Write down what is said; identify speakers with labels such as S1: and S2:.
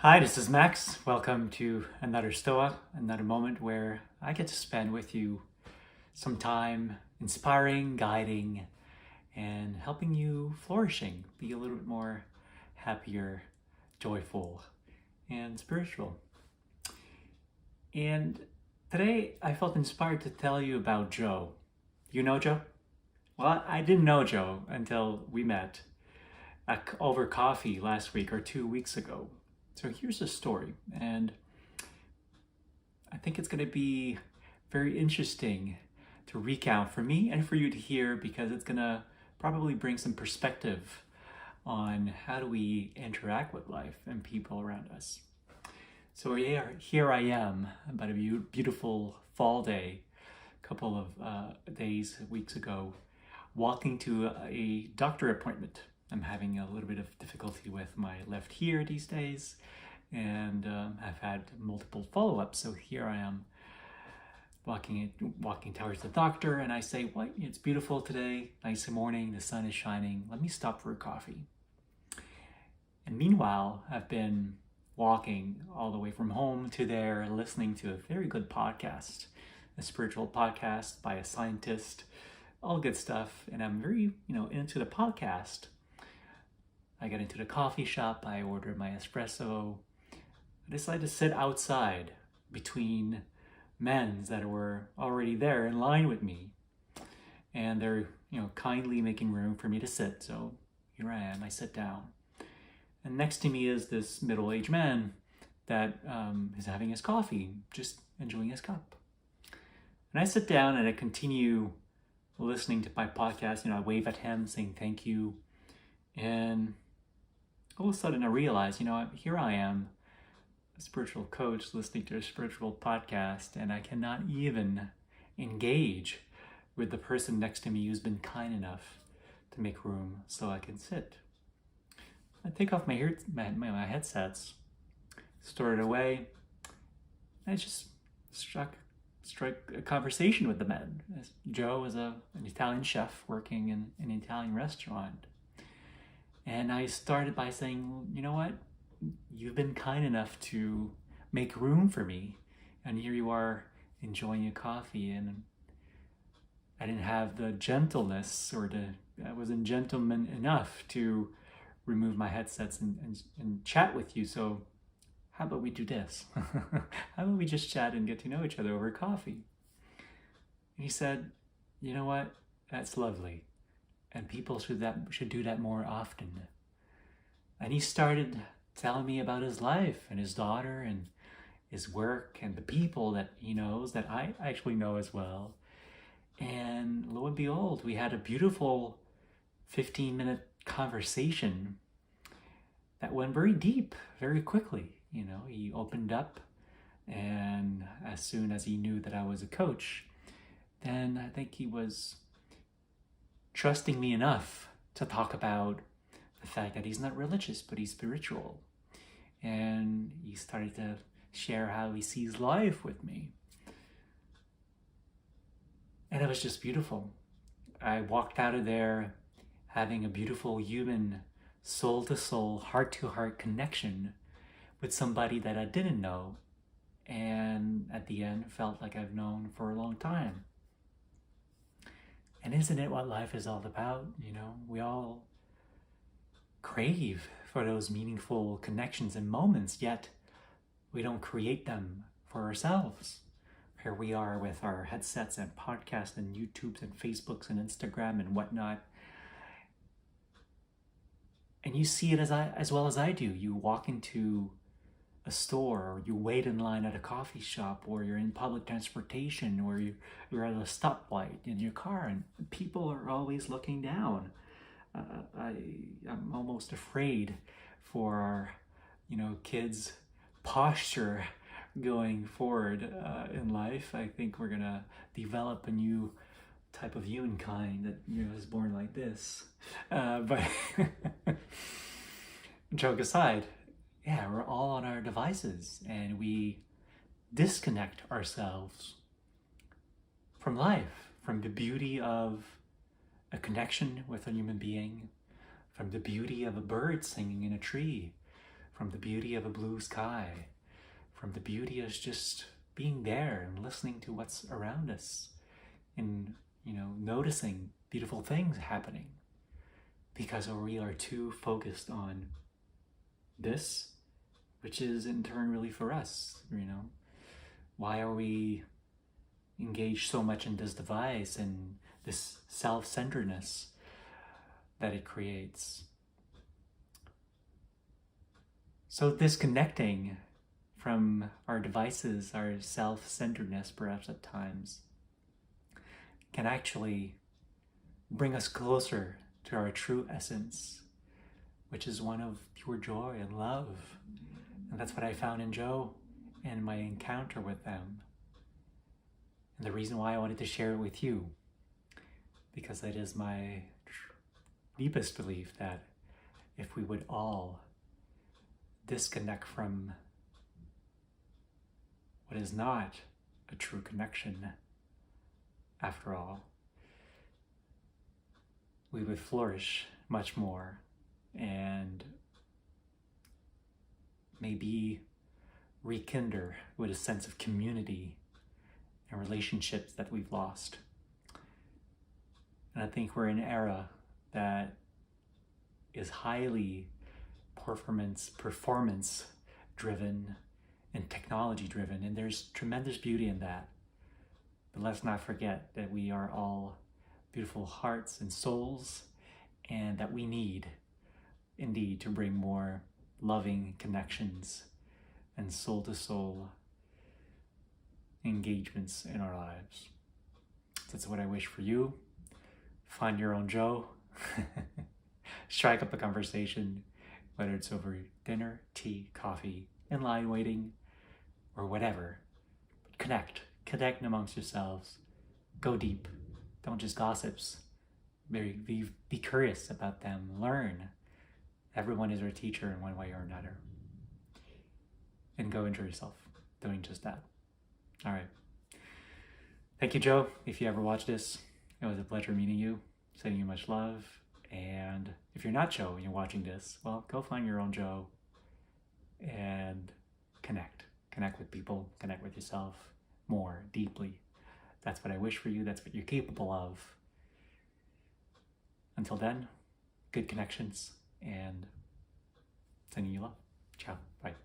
S1: Hi, this is Max. Welcome to another Stoa, another moment where I get to spend with you some time inspiring, guiding, and helping you flourishing, be a little bit more happier, joyful, and spiritual. And today I felt inspired to tell you about Joe. You know Joe? Well, I didn't know Joe until we met over coffee last week or 2 weeks ago. So here's the story, and I think it's going to be very interesting to recount for me and for you to hear because it's going to probably bring some perspective on how do we interact with life and people around us. So here I am, about a beautiful fall day, a couple of weeks ago, walking to a doctor appointment. I'm having a little bit of difficulty with my left ear these days, and I've had multiple follow-ups. So here I am walking towards the doctor, and I say, "What? It's beautiful today, nice morning, the sun is shining. Let me stop for a coffee." And meanwhile, I've been walking all the way from home to there, listening to a very good podcast, a spiritual podcast by a scientist, all good stuff. And I'm very, into the podcast. I get into the coffee shop, I order my espresso. I decide to sit outside between men that were already there in line with me. And they're, kindly making room for me to sit. So here I am, I sit down. And next to me is this middle-aged man that is having his coffee, just enjoying his cup. And I sit down and I continue listening to my podcast. I wave at him saying thank you. And all of a sudden I realize, here I am, a spiritual coach listening to a spiritual podcast, and I cannot even engage with the person next to me who's been kind enough to make room so I can sit. I take off my headsets, store it away, and I just struck a conversation with the man. Joe is an Italian chef working in an Italian restaurant. And I started by saying, well, you know what? You've been kind enough to make room for me. And here you are enjoying a coffee. And I didn't have the gentleness I wasn't gentleman enough to remove my headsets and chat with you. So how about we do this? How about we just chat and get to know each other over coffee? And he said, you know what? That's lovely. And people should do that more often. And he started telling me about his life and his daughter and his work and the people that he knows that I actually know as well. And lo and behold, we had a beautiful 15-minute conversation that went very deep, very quickly. He opened up, and as soon as he knew that I was a coach, then I think he was trusting me enough to talk about the fact that he's not religious, but he's spiritual. And he started to share how he sees life with me. And it was just beautiful. I walked out of there having a beautiful human soul-to-soul, heart-to-heart connection with somebody that I didn't know, and at the end felt like I've known for a long time. And isn't it what life is all about? We all crave for those meaningful connections and moments, yet we don't create them for ourselves. Here we are with our headsets and podcasts and YouTubes and Facebooks and Instagram and whatnot. And you see it as well as I do. You walk into a store, or you wait in line at a coffee shop, or you're in public transportation, or you're at a stoplight in your car, and people are always looking down. I'm almost afraid for our, kids' posture going forward in life. I think we're gonna develop a new type of humankind that is born like this. But joke aside, yeah, we're all on our devices and we disconnect ourselves from life, from the beauty of a connection with a human being, from the beauty of a bird singing in a tree, from the beauty of a blue sky, from the beauty of just being there and listening to what's around us and, noticing beautiful things happening. Because we are too focused on this, which is in turn really for us, Why are we engaged so much in this device and this self-centeredness that it creates? So disconnecting from our devices, our self-centeredness perhaps at times, can actually bring us closer to our true essence, which is one of pure joy and love. And that's what I found in Joe and my encounter with them. And the reason why I wanted to share it with you, because it is my deepest belief that if we would all disconnect from what is not a true connection, after all, we would flourish much more and maybe rekindle with a sense of community and relationships that we've lost. And I think we're in an era that is highly performance driven and technology driven, and there's tremendous beauty in that. But let's not forget that we are all beautiful hearts and souls, and that we need indeed to bring more loving connections and soul-to-soul engagements in our lives. That's what I wish for you. Find your own Joe. Strike up a conversation, whether it's over dinner, tea, coffee, in line waiting, or whatever. Connect amongst yourselves. Go deep. Don't just gossips. Be curious about them. Learn. Everyone is our teacher in one way or another. And go enjoy yourself doing just that. All right. Thank you, Joe. If you ever watch this, it was a pleasure meeting you. Sending you much love. And if you're not Joe and you're watching this, well, go find your own Joe and connect. Connect with people, connect with yourself more deeply. That's what I wish for you. That's what you're capable of. Until then, good connections and sending you love. Ciao. Bye.